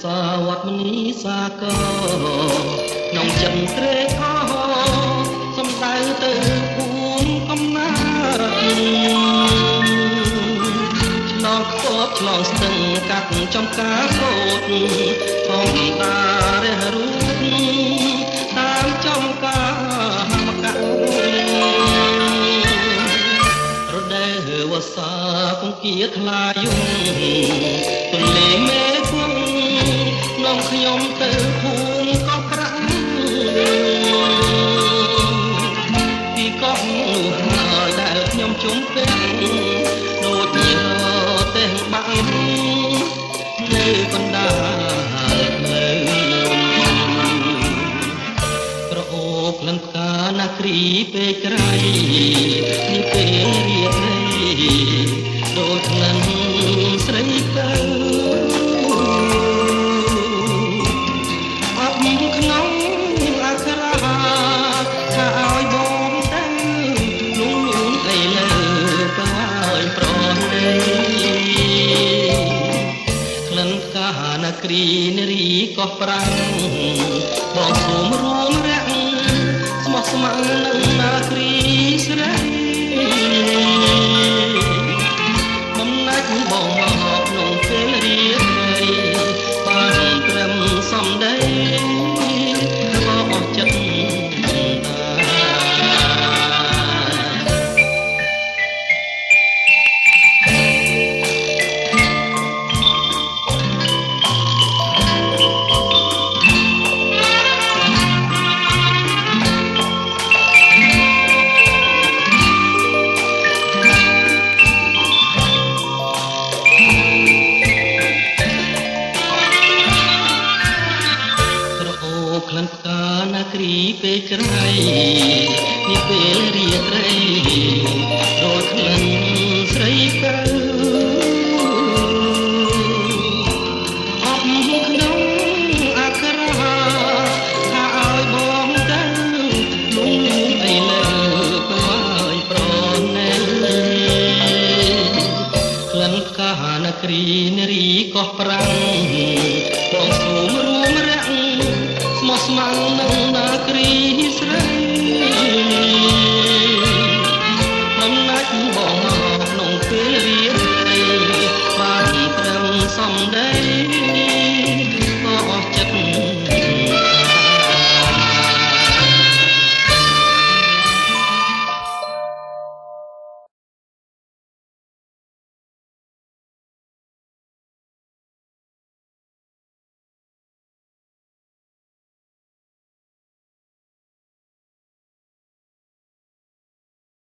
សាវត្តមនីសាគរក្នុងចិត្តត្រេកអរសំដៅទៅភូមិកំណើតឆ្លងខ្ពប់ឆ្លងស្ទឹងកាត់ចំការសូត្រធម្មតារះរូបតាមចំការមកករដូវវស្សាគង្គាថ្លាយំទន្លេមេគង្គនាំខ្ញុំទៅភូមិកោះប្រាក់ពីកោះនោះហើយដែលខ្ញុំជុំពេលដូចជាទេះបាំងនៅកណ្ដាលផ្លូវក្រអូបក្លិនផ្កាណាគ្រីពេលក្រៃនេះពេលរៀបរៃដូចក្លិនស្រីទៅអបក្នុងអក្សរាថាឲ្យបងទៅលងលងអីលើបើឲ្យប្រណីក្លិនផ្កាណាគ្រីនារីកោះប្រាំងបងសូមរួមរាក់ស្មោះស្ម័គ្រនឹងនាគ្រីស្រីបំណាច់បងមកក្នុងពេលរៀបរៃបានត្រឹមសំដីបងអស់ចិត្តក្លិនផ្កាណាគ្រីពេលក្រៃនេះពេលរាត្រី